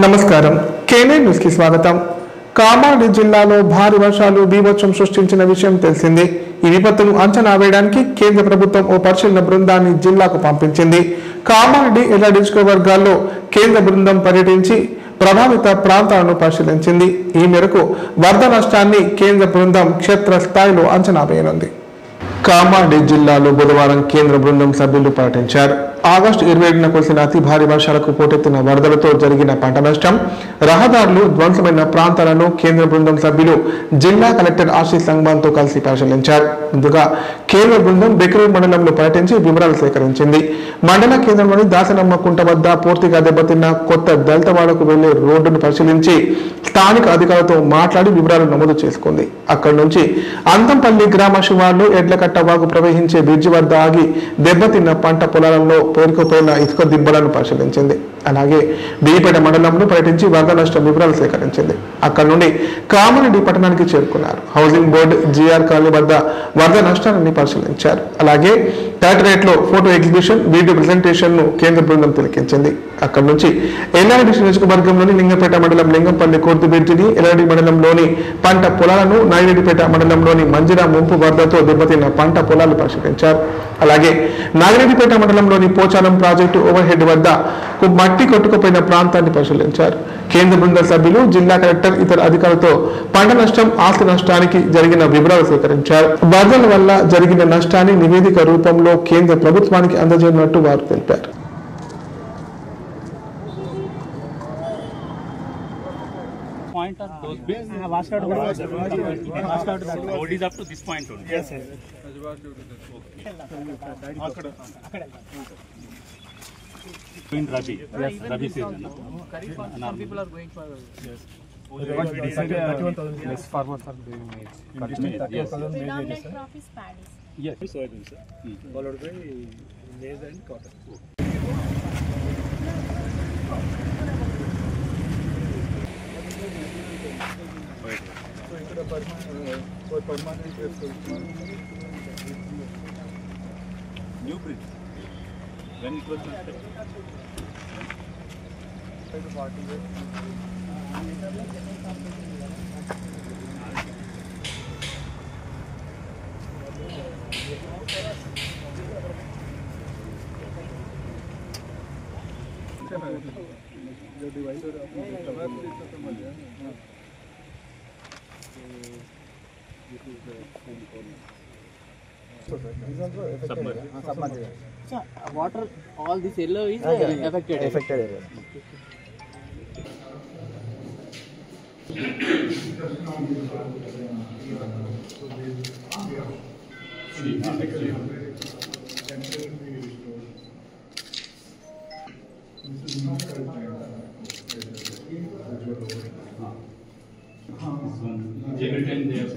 నమస్కారం కేనే న్యూస్ కి స్వాగతం. కామారెడ్డి జిల్లాలో భారీ వర్షాలు బీభత్సం సృష్టించిన విషయం తెలిసింది. ఈ విపత్తును అంచనా వేయడానికి కేంద్ర ప్రభుత్వం ఓ పరిశీలన బృందాన్ని జిల్లాకు పంపించింది. కామారెడ్డి ఎల్ల నియోజకవర్గాల్లో కేంద్ర బృందం పర్యటించి ప్రభావిత ప్రాంతాలను పరిశీలించింది. ఈ మేరకు వరద నష్టాన్ని కేంద్ర బృందం క్షేత్రస్థాయిలో అంచనా వేయనుంది. కామారెడ్డి జిల్లాలో బుధవారం కేంద్ర బృందం సభ్యులు పర్యటించారు. ఆగస్టు 27న కురిసిన అతి భారీ వర్షాలకు పోటెత్తిన వరదలతో జరిగిన పంట నష్టం, రహదారులు ధ్వంసమైన ప్రాంతాలను కేంద్ర బృందం సభ్యులు జిల్లా కలెక్టర్ ఆశీష్ సంగ్మాన్తో కలిసి పరిశీలించారు. ముందుగా కేంద్ర బృందం బెకరూర్ మండలంలో పర్యటించి వివరాలు సేకరించింది. మండల కేంద్రంలోని దాసనమ్మ కుంట వద్ద పూర్తిగా దెబ్బతిన్న కొత్త దళితవాడకు వెళ్లే రోడ్డును పరిశీలించి స్థానిక అధికారులతో మాట్లాడి వివరాలు నమోదు చేసుకుంది. అక్కడి నుంచి అంతంపల్లి గ్రామ శివార్లు ఎడ్లకట్ట వాగు ప్రవహించే బ్రిడ్జి వద్ద ఆగి దెబ్బతిన్న పంట పొలాలలో పేరుకుపోయిన ఇసుక దిబ్బలను పరిశీలించింది. అలాగే బీపేట మండలంలో పర్యటించి వరద నష్టం వివరాలు సేకరించింది. అక్కడి నుండి కామారెడ్డి పట్టణానికి చేరుకున్నారు. హౌసింగ్ బోర్డు జిఆర్ కాలనీ వద్ద వరద నష్టాన్ని పరిశీలించారు. అలాగే కలెక్టరేట్ లో ఫోటో ఎగ్జిబిషన్, వీడియో ప్రెజెంటేషన్ ను కేంద్ర బృందం తిలకించింది. అక్కడి నుంచి ఎల్లారెడ్డి నియోజకవర్గంలోని లింగంపేట మండలం లింగంపల్లి కోర్టు బ్రిడ్జిని, ఎల్లారెడ్డి మండలంలోని పంట పొలాలను, నాగిరెడ్డిపేట మండలంలోని మంజిరా ముంపు వరదతో దెబ్బతిన్న పంట పొలాలు పరిశీలించారు. అలాగే నాగిరెడ్డిపేట మండలంలోని పోచారం ప్రాజెక్టు ఓవర్ హెడ్ వద్ద మట్టి కొట్టుకుపోయిన ప్రాంతాన్ని పరిశీలించారు. కేంద్ర బృంద సభ్యులు జిల్లా కలెక్టర్ ఇతర అధికారులతో పంట నష్టం, ఆస్తి నష్టానికి జరిగిన వివరాలు సేకరించారు. వరదల వల్ల జరిగిన నష్టాన్ని నివేదిక రూపంలో కేంద్ర ప్రభుత్వానికి అందజేయనున్నట్టు వారు తెలిపారు. Point of those bits washed out. Washed out that road is up to this point only. Yes, sir. In Rabi, yes, Rabi season. Some people are going for yes. What we decided 31,000 less farmers are doing maize. Predominant crop is paddy. Yes, soybean, sir. Followed by maize and cotton. New bridge. When it was constructed? So, water, all this yellow is affected area. Every time they have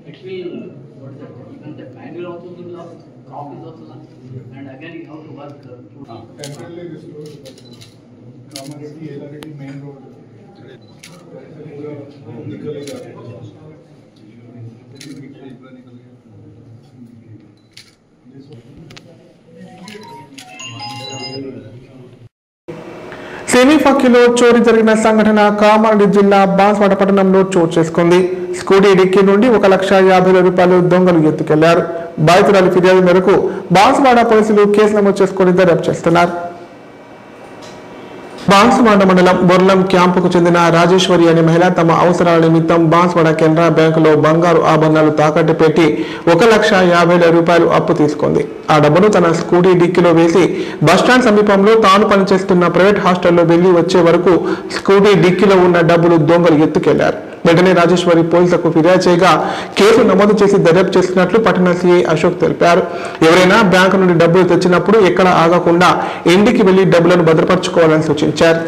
Actually, even the land will also be lost, crop is also lost, and again you have to work. Temporarily restored Kamaredi, Elaredi main road. निकल ही जाते हैं. సెమీఫాకిలో చోరీ జరిగిన సంఘటన కామారెడ్డి జిల్లా బాన్స్వాడ పట్టణంలో చోటు చేసుకుంది. స్కూటీ డిక్కీ నుండి 1,50,000 రూపాయలు దొంగలు ఎత్తుకెళ్లారు. బాధితురాలి ఫిర్యాదు మేరకు బాన్స్వాడ పోలీసులు కేసు నమోదు చేసుకుని దర్యాప్తు చేస్తున్నారు. బాన్స్వాడ మండలం బొర్లం క్యాంపుకు చెందిన రాజేశ్వరి అనే మహిళ తమ అవసరాల నిమిత్తం బాన్స్వాడ కెనరా బ్యాంకులో బంగారు ఆభరణాలు తాకట్టు పెట్టి 1,50,000 రూపాయలు అప్పు తీసుకుంది. ఆ డబ్బును తన స్కూటీ డిక్కీలో వేసి బస్టాండ్ సమీపంలో తాను పనిచేస్తున్న ప్రైవేట్ హాస్టల్లో వెళ్లి వచ్చే వరకు స్కూటీ డిక్కీలో ఉన్న డబ్బులు దొంగలు ఎత్తుకెళ్లారు. వెంటనే రాజేశ్వరి పోలీసులకు ఫిర్యాదు చేయగా కేసు నమోదు చేసి దర్యాప్తు చేస్తున్నట్లు పట్టణ సిఐ అశోక్ తెలిపారు. ఎవరైనా బ్యాంకు నుండి డబ్బులు తెచ్చినప్పుడు ఎక్కడ ఆగకుండా ఇంటికి వెళ్లి డబ్బులను భద్రపరచుకోవాలని సూచించారు.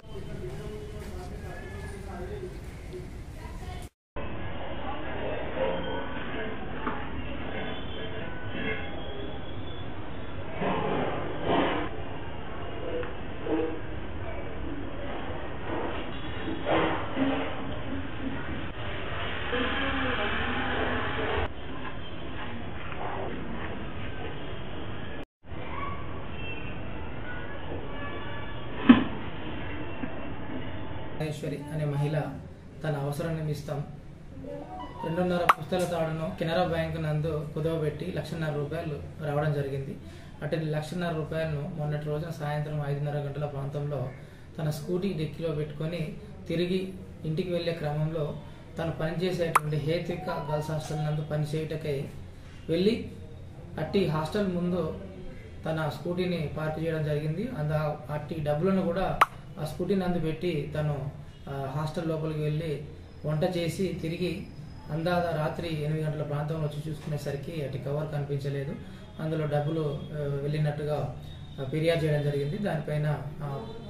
పరమేశ్వరి అనే మహిళ తన అవసరం నిమిత్తం 2.5 పుస్తల తాడును కెనరా బ్యాంక్ నందు కుదవబెట్టి 1,50,000 రూపాయలు రావడం జరిగింది. అటు 1,50,000 రూపాయలను మొన్నటి రోజున సాయంత్రం 5:30 గంటల ప్రాంతంలో తన స్కూటీ డెక్కిలో పెట్టుకొని తిరిగి ఇంటికి వెళ్లే క్రమంలో తను పనిచేసేటువంటి హేత్విక గర్ల్స్ హాస్టల్ నందు పనిచేయటకై వెళ్ళి అట్టి హాస్టల్ ముందు తన స్కూటీని పార్క్ చేయడం జరిగింది. అట్టి డబ్బులను కూడా ఆ స్కూటీ నందు పెట్టి తను హాస్టల్ లోపలికి వెళ్ళి వంట చేసి తిరిగి అందాద రాత్రి 8 గంటల ప్రాంతంలో వచ్చి చూసుకునేసరికి అటు కవర్ కనిపించలేదు. అందులో డబ్బులు వెళ్ళినట్టుగా ఫిర్యాదు చేయడం జరిగింది. దానిపైన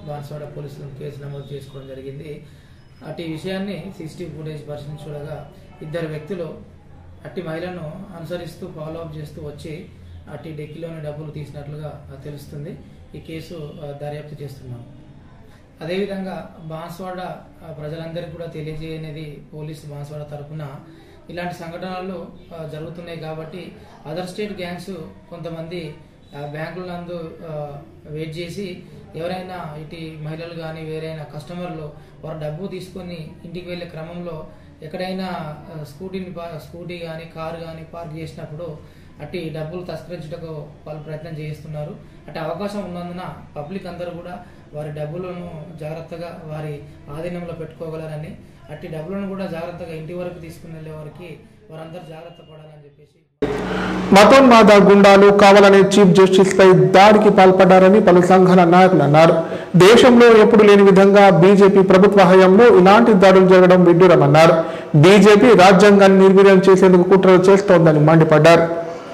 బాన్స్వాడ పోలీసులు కేసు నమోదు చేసుకోవడం జరిగింది. అట్టి విషయాన్ని CCTV ఫుటేజ్ పరిశీలించి చూడగా 2 వ్యక్తులు అట్టి మహిళను అనుసరిస్తూ ఫాలోఅప్ చేస్తూ వచ్చి అట్టి డెక్కిలోని డబ్బులు తీసినట్లుగా తెలుస్తుంది. ఈ కేసు దర్యాప్తు చేస్తున్నాం. అదేవిధంగా బాన్స్వాడ ప్రజలందరికీ కూడా తెలియజేయనిది పోలీసు బాన్స్వాడ తరఫున ఇలాంటి సంఘటనలు జరుగుతున్నాయి కాబట్టి అదర్ స్టేట్ గ్యాంగ్స్ కొంతమంది బ్యాంకుల నందు వెయిట్ చేసి ఎవరైనా ఇటు మహిళలు కానీ వేరైనా కస్టమర్లు వారు డబ్బు తీసుకొని ఇంటికి వెళ్లే క్రమంలో ఎక్కడైనా స్కూటీ కానీ కారు కానీ పార్క్ చేసినప్పుడు అట్టి డబ్బులు తస్కరించుటకు వాళ్ళు ప్రయత్నం చేస్తున్నారు. అట్టి అవకాశం ఉన్నందున పబ్లిక్ అందరూ కూడా వారి డబ్బులను జాగ్రత్తగా వారి ఆధీనంలో పెట్టుకోగలరని, అట్టి డబ్బులను కూడా జాగ్రత్తగా ఇంటి వరకు తీసుకుని వెళ్లే వారికి వారందరూ జాగ్రత్త పడాలని చెప్పేసి మతోన్మాద గుండాలు కావాలనే చీఫ్ జస్టిస్ పై దాడికి పాల్పడ్డారని పలు సంఘాల నాయకులు అన్నారు. దేశంలో ఎప్పుడు లేని విధంగా బీజేపీ ప్రభుత్వ హయాంలో ఇలాంటి దాడులు జరగడం విడ్డూరమన్నారు. బీజేపీ రాజ్యాంగాన్ని నిర్వీర్యం చేసేందుకు కుట్రలు చేస్తోందని మండిపడ్డారు.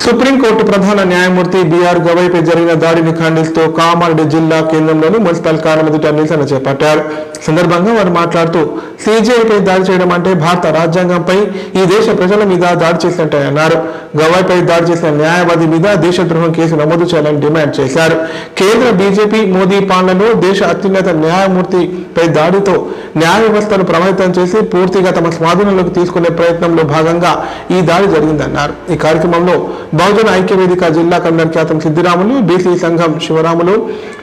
సుప్రీంకోర్టు ప్రధాన న్యాయమూర్తి బిఆర్ గవైపై జరిగిన దాడిని ఖండిస్తూ కామారెడ్డి జిల్లా కేంద్రంలోని మున్సిపల్ కార్యాలయం ఎదుట నిరసన చేపట్టారు. సందర్భంగా వారు మాట్లాడుతూ సిజేఐపై దాడి చేయడం అంటే భారత రాజ్యాంగంపై ఈ దేశ ప్రజల మీద దాడి చేసినట్టే అన్నారు. గవైపై దాడి చేసిన న్యాయవాది మీద దేశద్రోహం కేసు నమోదు చేయాలని డిమాండ్ చేశారు. కేంద్ర బీజేపీ మోదీ పాలనలో దేశ అత్యున్నత న్యాయమూర్తిపై దాడితో న్యాయ వ్యవస్థను ప్రభావితం చేసి పూర్తిగా తమ స్వాధీనంలోకి తీసుకునే ప్రయత్నంలో భాగంగా ఈ దాడి జరిగిందన్నారు. ఈ కార్యక్రమంలో బహుజన ఐక్యవేదిక జిల్లా కన్వీనర్ ఖ్యాతం సిద్దిరాములు, బీసీ సంఘం శివరాములు,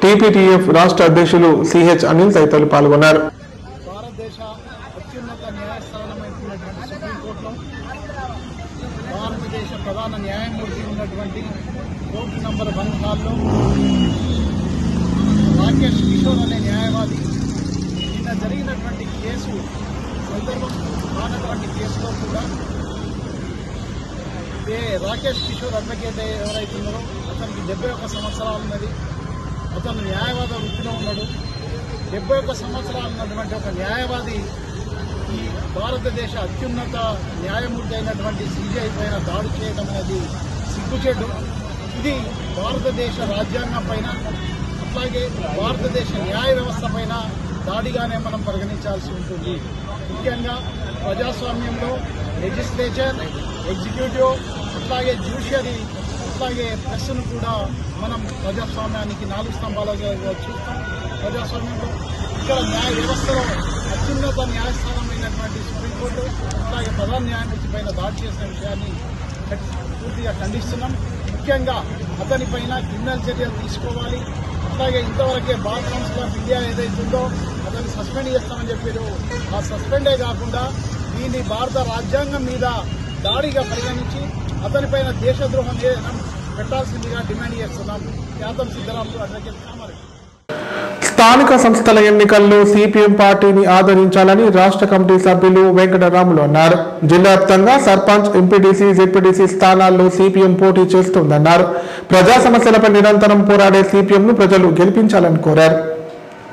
టీపీటీఎఫ్ రాష్ట్ర అధ్యక్షులు సిహెచ్ అనిల్ తదితరులు పాల్గొన్నారు. భారతదేశ అత్యున్నత న్యాయస్థానమైనటువంటి సుప్రీంకోర్టులో భారతదేశ ప్రధాన న్యాయమూర్తి ఉన్నటువంటి కోర్టు నంబర్ 1 హాల్లో రాకేష్ కిషోర్ అనే న్యాయవాది నిన్న జరిగినటువంటి కేసు సందర్భం కానటువంటి కేసులో కూడా రాకేష్ కిషోర్ అడ్వకేట్ ఎవరైతే ఉన్నారో అతనికి 71 సంవత్సరాలు ఉన్నది. అతను న్యాయవాద వృత్తిలో ఉన్నాడు. 71 సంవత్సరాలు ఉన్నటువంటి ఒక న్యాయవాది ఈ భారతదేశ అత్యున్నత న్యాయమూర్తి అయినటువంటి సిజేఐ పైన దాడి చేయడం అనేది సిగ్గుచేటు. ఇది భారతదేశ రాజ్యాంగం పైన అట్లాగే భారతదేశ న్యాయ వ్యవస్థ పైన దాడిగానే మనం పరిగణించాల్సి ఉంటుంది. ముఖ్యంగా ప్రజాస్వామ్యంలో లెజిస్లేచర్, ఎగ్జిక్యూటివ్, అట్లాగే జ్యుడిషియరీ, అట్లాగే ప్రెస్ను కూడా మనం ప్రజాస్వామ్యానికి 4 స్తంభాలుగా చూస్తాం. ప్రజాస్వామ్యంలో ఇక్కడ న్యాయ వ్యవస్థలో అత్యున్నత న్యాయస్థానమైనటువంటి సుప్రీంకోర్టు అట్లాగే ప్రధాన న్యాయమూర్తి పైన దాడి చేసిన విషయాన్ని పూర్తిగా ఖండిస్తున్నాం. ముఖ్యంగా అతనిపైన క్రిమినల్ చర్యలు తీసుకోవాలి. అట్లాగే ఇంతవరకే బార్ కౌన్సిల్ ఆఫ్ ఇండియా ఏదైతుందో అతన్ని సస్పెండ్ చేస్తామని చెప్పారు. ఆ సస్పెండే కాకుండా దీన్ని భారత రాజ్యాంగం మీద దాడిగా పరిగణించి అతనిపైన దేశద్రోహం పెట్టాల్సిందిగా డిమాండ్ చేస్తున్నాం. ఖ్యాతం సిద్ధరాములు, అడ్వకేట్ కామారెడ్డి. స్థానిక సంస్థల ఎన్నికల్లో సిపిఎం పార్టీని ఆదరించాలని రాష్ట్ర కమిటీ సభ్యులు వెంకటరాములు అన్నారు. జిల్లా వ్యాప్తంగా సర్పంచ్, ఎంపీటీసీ, జెడ్పీటీసీ స్థానాల్లో సిపిఎం పోటీ చేస్తోందన్నారు. ప్రజా సమస్యలపై నిరంతరం పోరాడే సిపిఎంను ప్రజలు గెలిపించాలని కోరారు.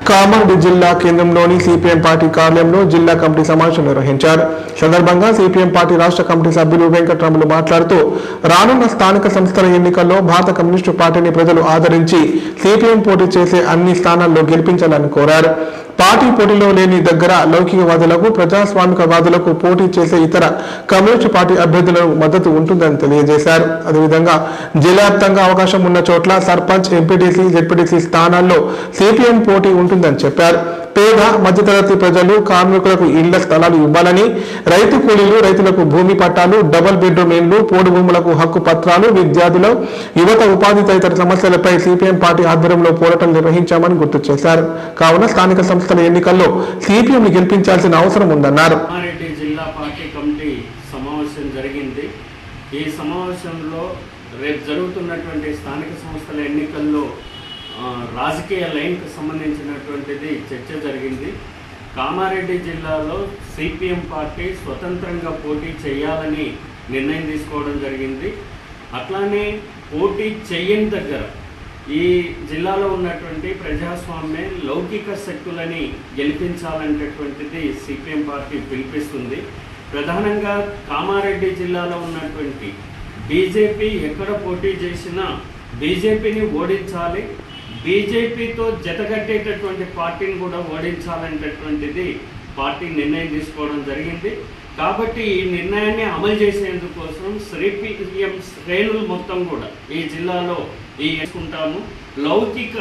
కామారెడ్డి జిల్లా కేంద్రంలోని సిపిఎం పార్టీ కార్యాలయంలో జిల్లా కమిటీ సమావేశం నిర్వహించారు. సందర్భంగా సిపిఎం పార్టీ రాష్ట్ర కమిటీ సభ్యులు వెంకటరాములు మాట్లాడుతూ రానున్న స్థానిక సంస్థల ఎన్నికల్లో భారత కమ్యూనిస్టు పార్టీని ప్రజలు ఆదరించి సిపిఎం పోటీ చేసే అన్ని స్థానాల్లో గెలిపించాలని కోరారు. పార్టీ పోటీలో లేని దగ్గర లౌకికవాదులకు, ప్రజాస్వామికవాదులకు పోటీ చేసే ఇతర కమ్యూనిస్టు పార్టీ అభ్యర్థులకు మద్దతు ఉంటుందని తెలియజేశారు. అదేవిధంగా జిల్లా వ్యాప్తంగా అవకాశం ఉన్న చోట్ల సర్పంచ్, ఎంపీటీసీ, జెడ్పీటీసీ స్థానాల్లో సిపిఎం పోటీ ఉంటుందని చెప్పారు. పేద మధ్యతరగతి ప్రజలు కార్మికులకు ఇళ్ల స్థలాలు ఇవ్వాలని, రైతు కూలీలు రైతులకు భూమి పట్టాలు, డబుల్ బెడ్రూమ్ ఇండ్లు, పోడు భూములకు హక్కు పత్రాలు, విద్యార్థులు, యువత ఉపాధి తదితర సమస్యలపై సిపిఎం పార్టీ ఆధ్వర్యంలో పోరాటం నిర్వహించామని గుర్తు చేశారు. కావున స్థానిక సంస్థల ఎన్నికల్లో సిపిఎం ని గెలిపించాల్సిన అవసరం ఉందన్నారు. కామారెడ్డి జిల్లా పార్టీ కమిటీ సమావేశం జరిగింది. ఈ సమావేశంలో రేపు జరుగుతున్నటువంటి స్థానిక సంస్థల ఎన్నికల్లో రాజకీయ లైన్కు సంబంధించినటువంటిది చర్చ జరిగింది. కామారెడ్డి జిల్లాలో సిపిఎం పార్టీ స్వతంత్రంగా పోటీ చేయాలని నిర్ణయం తీసుకోవడం జరిగింది. అట్లానే పోటీ చేయని దగ్గర ఈ జిల్లాలో ఉన్నటువంటి ప్రజాస్వామ్య లౌకిక శక్తులని గెలిపించాలనేటటువంటిది సిపిఎం పార్టీ పిలిపిస్తుంది. ప్రధానంగా కామారెడ్డి జిల్లాలో ఉన్నటువంటి బీజేపీ ఎక్కడ పోటీ చేసినా బీజేపీని ఓడించాలి, బీజేపీతో జతగట్టేటటువంటి పార్టీని కూడా ఓడించాలనేటటువంటిది పార్టీ నిర్ణయం తీసుకోవడం జరిగింది. కాబట్టి ఈ నిర్ణయాన్ని అమలు చేసేందుకోసం సిపిఎం శ్రేణులు మొత్తం కూడా ఈ జిల్లాలో వేసుకుంటాము. లౌకిక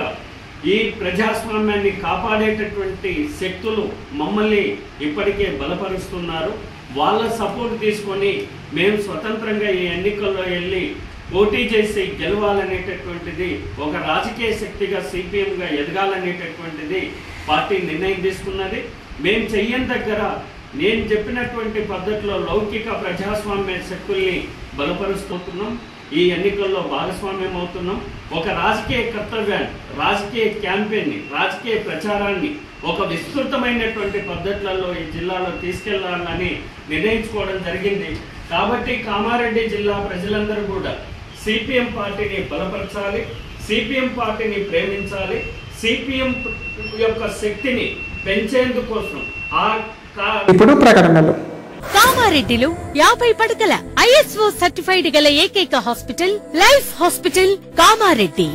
ఈ ప్రజాస్వామ్యాన్ని కాపాడేటటువంటి శక్తులు మమ్మల్ని ఇప్పటికే బలపరుస్తున్నారు. వాళ్ళ సపోర్ట్ తీసుకొని మేము స్వతంత్రంగా ఈ ఎన్నికల్లో వెళ్ళి పోటీ చేసి గెలవాలనేటటువంటిది, ఒక రాజకీయ శక్తిగా సిపిఎంగా ఎదగాలనేటటువంటిది పార్టీ నిర్ణయం తీసుకున్నది. మేము చెయ్యని దగ్గర నేను చెప్పినటువంటి పద్ధతిలో లౌకిక ప్రజాస్వామ్య శక్తుల్ని బలపరుస్తున్నాం. ఈ ఎన్నికల్లో భాగస్వామ్యం అవుతున్నాం. ఒక రాజకీయ కర్తవ్యాన్ని, రాజకీయ క్యాంపెయిన్ని, రాజకీయ ప్రచారాన్ని ఒక విస్తృతమైనటువంటి పద్ధతులలో ఈ జిల్లాలో తీసుకెళ్లాలని నిర్ణయించుకోవడం జరిగింది. కాబట్టి కామారెడ్డి జిల్లా ప్రజలందరూ కూడా సిపిఎం పార్టీని బలపరచాలి, సిపిఎం పార్టీని ప్రేమించాలి, సిపిఎం యొక్క శక్తిని పెంచేందుకోసం ఇప్పుడు ప్రకటనలు. కామారెడ్డిలో 50 పడకల ISO సర్టిఫైడ్ గల ఏకైక hospital life hospital Kamareddy.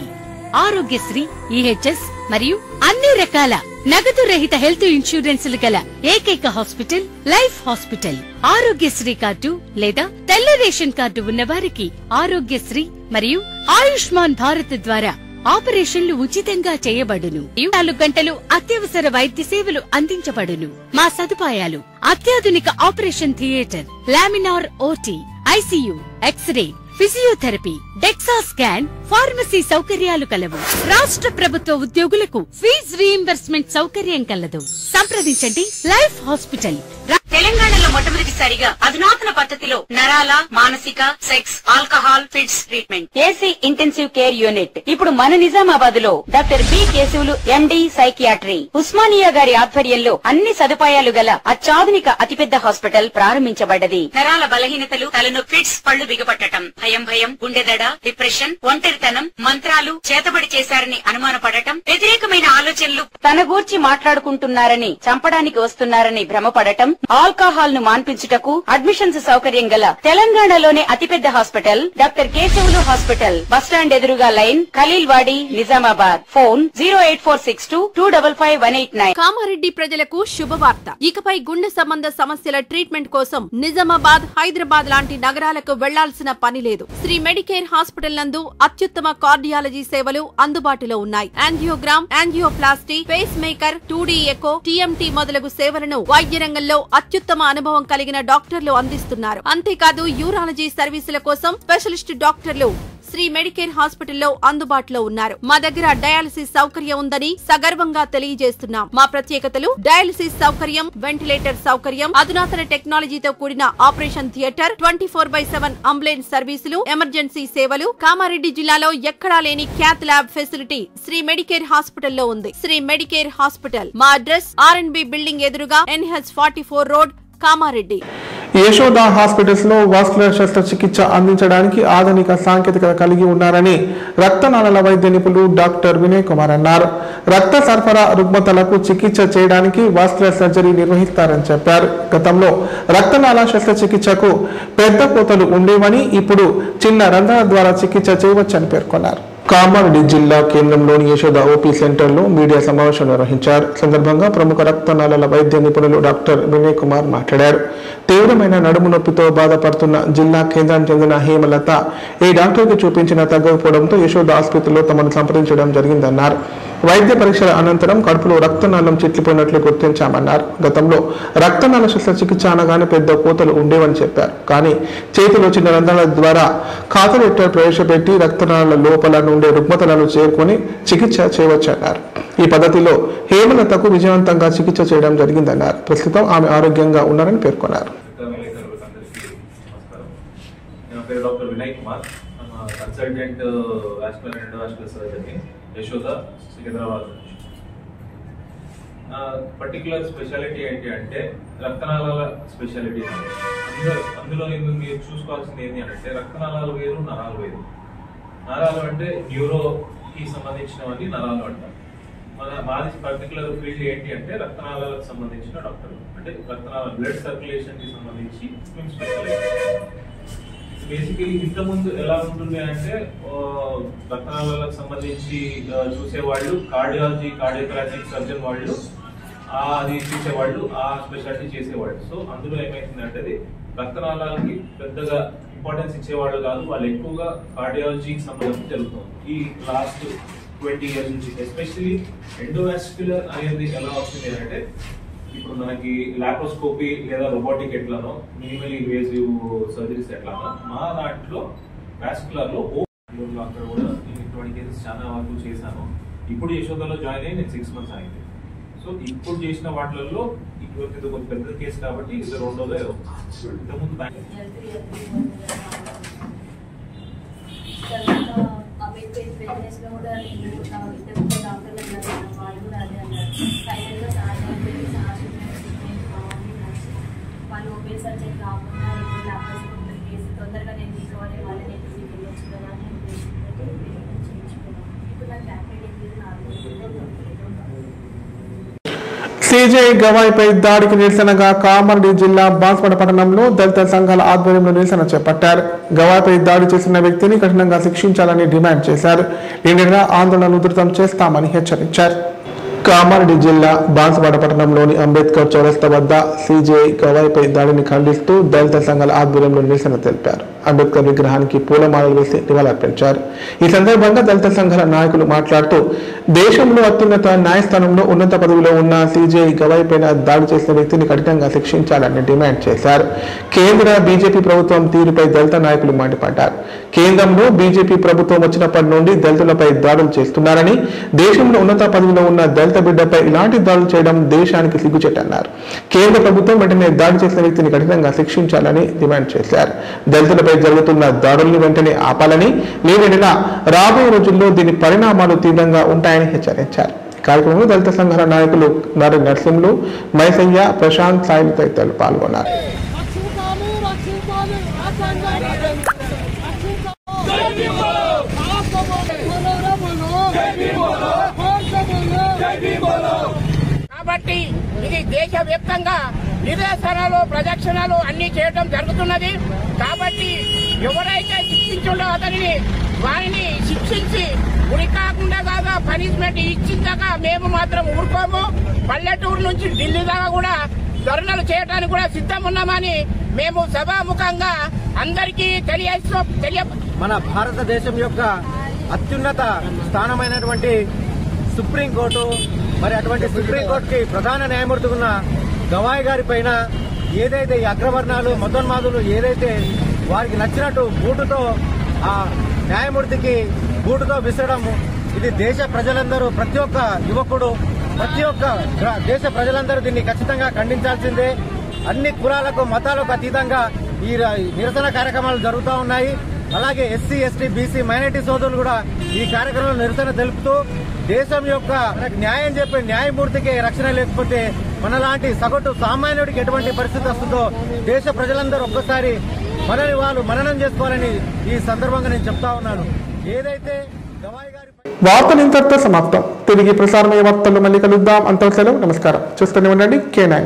Aarogyasri, EHS మరియు అన్ని రకాల నగదు రహిత హెల్త్ ఇన్సూరెన్సులు గల ఏకైక hospital life hospital. Aarogyasri card లేదా తెల్ల రేషన్ కార్డు ఉన్నవారికి ఆరోగ్యశ్రీ మరియు ఆయుష్మాన్ భారత్ ద్వారా ఆపరేషన్లు ఉచితంగా చేయబడును. 24 గంటలు అత్యవసర వైద్య సేవలు అందించబడును. మా సదుపాయాలు: అత్యాధునిక operation theatre, laminar OT, ICU, x-ray, physiotherapy, DEXA scan, pharmacy సౌకర్యాలు కలవు. రాష్ట్ర ప్రభుత్వ ఉద్యోగులకు ఫీజు రీయింబర్స్మెంట్ సౌకర్యం కలదు. సంప్రదించండి లైఫ్ హాస్పిటల్. తెలంగాణలో మొట్టమొదటిసారిగా అధునాతన పద్ధతిలో నరాల, మానసిక, sex, alcohol, fits treatment, AC intensive care unit ఇప్పుడు మన నిజామాబాద్ లో doctor B Keshavulu MD psychiatry, Osmania గారి ఆధ్వర్యంలో అన్ని సదుపాయాలు గల అత్యాధునిక అతిపెద్ద హాస్పిటల్ ప్రారంభించబడ్డది. నరాల బలహీనతలు, తలనొప్పి, ఫిట్స్, పళ్లు బిగపట్టడం, భయం, గుండెదడ, డిప్రెషన్, ఒంటరితనం, మంత్రాలు చేతబడి చేశారని అనుమానపడటం, వ్యతిరేకమైన ఆలోచనలు, తన గూర్చి మాట్లాడుకుంటున్నారని, చంపడానికి వస్తున్నారని భ్రమపడటం, ఆల్కహాల్ ను మాన్పించుటకు అడ్మిషన్స్ సౌకర్యం గల తెలంగాణలోనే అతిపెద్ద hospital doctor Keshavulu hospital. Bus stand ఎదురుగా లైన్, ఖలీల్వాడి, నిజామాబాద్. ఫోన్ 08462255189. కామారెడ్డి ప్రజలకు శుభవార్త. ఇకపై గుండె సంబంధ సమస్యల ట్రీట్మెంట్ కోసం నిజామాబాద్, హైదరాబాద్ లాంటి నగరాలకు వెళ్లాల్సిన పని లేదు. శ్రీ మెడికేర్ హాస్పిటల్ నందు అత్యుత్తమ కార్డియాలజీ సేవలు అందుబాటులో ఉన్నాయి. Angiogram, angioplasty, pacemaker, 2D echo, TMT మొదలగు సేవలను వైద్య రంగంలో అత్యుత్తమ అనుభవం కలిగిన డాక్టర్లు అందిస్తున్నారు. అంతేకాదు యూరాలజీ సర్వీసుల కోసం స్పెషలిస్ట్ డాక్టర్లు శ్రీ మెడికేర్ హాస్పిటల్లో అందుబాటులో ఉన్నారు. మా దగ్గర డయాలసిస్ సౌకర్యం ఉందని సగర్వంగా తెలియజేస్తున్నాం. మా ప్రత్యేకతలు: డయాలసిస్ సౌకర్యం, వెంటిలేటర్ సౌకర్యం, అధునాతన టెక్నాలజీతో కూడిన ఆపరేషన్ థియేటర్, 24/7 అంబులెన్స్ సర్వీసులు, ఎమర్జెన్సీ సేవలు. కామారెడ్డి జిల్లాలో ఎక్కడా లేని cath lab facility Sri medicare హాస్పిటల్లో ఉంది. Sri medicare hospital. మా అడ్రస్ R&B బిల్డింగ్ ఎదురుగా NH44 road, Kamareddy. Yashoda hospitals లో వాస్కులర్ శస్త్రచికిత్స అందించడానికి ఆధునిక సాంకేతికత కలిగి ఉన్నారని రక్తనాళాల వైద్య నిపుణులు డాక్టర్ వినయ్ కుమార్ అన్నారు. రక్త సరఫరా రుగ్మతలకు చికిత్స చేయడానికి వాస్కులర్ సర్జరీ నిర్వహిస్తారని చెప్పారు. గతంలో రక్తనాళ శస్త్రచికిత్సకు పెద్ద కోతలు ఉండేవని, ఇప్పుడు చిన్న రంధ్రాల ద్వారా చికిత్స చేయవచ్చని పేర్కొన్నారు. కామారెడ్డి జిల్లా కేంద్రంలోని యశోద OP సెంటర్ లో మీడియా సమావేశం నిర్వహించారు. సందర్భంగా ప్రముఖ రక్తనాళాల వైద్య నిపుణులు డాక్టర్ వినయ్ కుమార్ మాట్లాడారు. తీవ్రమైన నడుము నొప్పితో బాధపడుతున్న జిల్లా కేంద్రానికి చెందిన హేమలత ఈ డాక్టర్కి చూపించిన తగ్గకపోవడంతో యశోద ఆసుపత్రిలో తమను సంప్రదించడం జరిగిందన్నారు. వైద్య పరీక్షల అనంతరం కడుపులో రక్తనాళం చిట్లిపోయినట్లు గుర్తించామన్నారు. గతంలో రక్తనాళ శస్త్రచికిత్స అనగానే పెద్ద కోతలు ఉండేవని చెప్పారు. కానీ చేతిలో చిన్న రంధ్రాల ద్వారా కాథలెటర్ ప్రవేశపెట్టి రక్తనాళాల లోపల నుండే రుగ్మతలను చేరుకొని చికిత్స చేయవచ్చన్నారు. ఈ పద్ధతిలో హేమలతకు విజయవంతంగా చికిత్స చేయడం జరిగిందన్నారు. ప్రస్తుతం ఆమె ఆరోగ్యంగా ఉన్నారని పేర్కొన్నారు. Doctor Vinay Kumar, consultant vascular endovascular surgery, Yashoda, Secunderabad. Particular speciality ఏంటి అంటే రక్తనాళాల స్పెషాలిటీ. అందులో మీరు చూసుకోవాల్సింది ఏంటి అంటే రక్తనాళాలు వేరు, నరాలు వేరు. నరాలు అంటే న్యూరోకి సంబంధించినవన్నీ నరాలు అంటారు. మాది పర్టికులర్ ఫీల్డ్ ఏంటి అంటే రక్తనాళాలకు సంబంధించిన డాక్టర్, అంటే రక్తనాళ బ్లడ్ సర్క్యులేషన్ కి సంబంధించి మేము స్పెషలైజ్. బేసికలీ ఇంతకుముందు ఎలా ఉంటుంది అంటే రక్తనాళాలకు సంబంధించి చూసేవాళ్ళు కార్డియాలజీ, కార్డియోథొరాసిక్ సర్జన్ వాళ్ళు అది చూసేవాళ్ళు, ఆ స్పెషాలిటీ చేసేవాళ్ళు. సో అందులో ఏమైతుందంటే అది రక్తనాళాలకి పెద్దగా ఇంపార్టెన్స్ ఇచ్చేవాళ్ళు కాదు, వాళ్ళు ఎక్కువగా కార్డియాలజీకి సంబంధించి జరుగుతుంది. ఈ లాస్ట్ 20 years నుంచి ఎస్పెషల్లీ ఎండోవాస్క్యులర్ అనేది ఎలా వస్తుంది అంటే ఇప్పుడు మనకి లాప్రోస్కోపీ లేదా రోబోటిక్ ఎట్లానో, మినిమల్ ఇన్వేసివ్ సర్జరీస్ ఎట్లానో, మా దాంట్లో వాస్కులర్ లో అక్కడ కూడా నేను 20 cases చాలా వరకు చేశాను. ఇప్పుడు యశోదలో జాయిన్ అయ్యి నేను 6 months అయింది. సో ఇప్పుడు చేసిన వాటిల్లో ఇటువంటి ఇది కొంచెం పెద్ద కేసు కాబట్టి ఇది రెండోదే. ఇంతకుముందు వాళ్ళు ఓపెన్ సర్జరీ కాకుండా తొందరగా నేను తీసుకోవాలి, వాళ్ళని వెళ్ళొచ్చు కదా అని చేయించుకున్నాను. ఇప్పుడు నాకు సిజేఐ గవాయిపై దాడికి నిరసనగా కామారెడ్డి జిల్లా బాన్స్వాడ పట్టణంలో దళిత సంఘాల ఆధ్వర్యంలో నిరసన చేపట్టారు. గవాయిపై దాడి చేసిన వ్యక్తిని కఠినంగా శిక్షించాలని డిమాండ్ చేశారు. నిన్న ఆందోళనలు ఉధృతం చేస్తామని హెచ్చరించారు. కామారెడ్డి జిల్లా బాన్స్వాడ పట్టణంలోని అంబేద్కర్ చౌరస్తా వద్ద సిజేఐ గవాయిపై దాడిని ఖండిస్తూ దళిత సంఘాల ఆధ్వర్యంలో నిరసన తెలిపారు. అంబేద్కర్ విగ్రహానికి పూలమాలలు వేసి నివాళులర్పించారు. ఈ సందర్భంగా దళిత సంఘాల నాయకులు మాట్లాడుతూ దేశంలో అత్యున్నత న్యాయస్థానంలో ఉన్నత పదవిలో ఉన్న సిజేఐ గవాయిపైన దాడి చేసిన వ్యక్తిని కఠినంగా శిక్షించాలని డిమాండ్ చేశారు. కేంద్ర బీజేపీ ప్రభుత్వం తీరుపై దళిత నాయకులు మండిపడ్డారు. కేంద్రంలో బీజేపీ ప్రభుత్వం వచ్చినప్పటి నుండి దళితులపై దాడులు చేస్తున్నారని, దేశంలో ఉన్నత పదవిలో ఉన్న దళిత బిడ్డపై ఇలాంటి దాడులు చేయడం దేశానికి సిగ్గుచేటన్నారు. కేంద్ర ప్రభుత్వం వెంటనే దాడి చేసిన వ్యక్తిని కఠినంగా శిక్షించాలని డిమాండ్ చేశారు. దళితులపై జరుగుతున్న దాడుల్ని వెంటనే ఆపాలని, లేనిలా రాబోయే రోజుల్లో దీని పరిణామాలు తీవ్రంగా ఉంటాయని హెచ్చరించారు. కార్యక్రమంలో దళిత సంఘాల నాయకులు నారి నరసింహులు, మైసయ్య, ప్రశాంత్, సాయి తదితరులు పాల్గొన్నారు. కాబట్టి ఇది దేశవ్యాప్తంగా నిరసనలు, ప్రదక్షిణలు అన్ని చేయడం జరుగుతున్నది. కాబట్టి ఎవరైతే శిక్షించుండో అతనిని వారిని శిక్షించి ఉరి కాకుండా కాగా పనిష్మెంట్ ఇచ్చిందాకా మేము మాత్రం ఊరుకోము. పల్లెటూరు నుంచి ఢిల్లీ దాకా కూడా ధర్నాలు చేయడానికి కూడా సిద్ధం ఉన్నామని మేము సభాముఖంగా అందరికీ మన భారతదేశం యొక్క అత్యున్నత స్థానమైనటువంటి సుప్రీంకోర్టు, మరి అటువంటి సుప్రీంకోర్టుకి ప్రధాన న్యాయమూర్తి ఉన్న గవాయ్ గారి పైన ఏదైతే ఈ అగ్రవర్ణాలు, మతోన్మాదులు ఏదైతే వారికి నచ్చినట్టు బూటుతో ఆ న్యాయమూర్తికి బూటుతో విసరడం, ఇది దేశ ప్రజలందరూ, ప్రతి ఒక్క యువకుడు, ప్రతి ఒక్క దేశ ప్రజలందరూ దీన్ని ఖచ్చితంగా ఖండించాల్సిందే. అన్ని కులాలకు, మతాలకు అతీతంగా ఈ నిరసన కార్యక్రమాలు జరుగుతూ ఉన్నాయి. అలాగే ఎస్సీ, ఎస్టీ, బీసీ, మైనారిటీ సోదరులు కూడా ఈ కార్యక్రమంలో నిరసన తెలుపుతూ దేశం యొక్క న్యాయం చెప్పే న్యాయమూర్తికి రక్షణ లేకపోతే మనలాంటి సగటు సామాన్యుడికి ఎటువంటి పరిస్థితి వస్తుందో దేశ ప్రజలందరూ ఒక్కసారి మనని వాళ్ళు మననం చేసుకోవాలని ఈ సందర్భంగా నేను చెప్తా ఉన్నాను. ఏదైతే గవాయ్ గారి వార్తలు ఇంతటితో సమాప్తం. తిరిగి ప్రసారమయ్యే వార్తల్లో మళ్ళీ కలుద్దాం. అంతవరకు సెలవు. నమస్కారం. చూస్తూనే ఉండండి K9.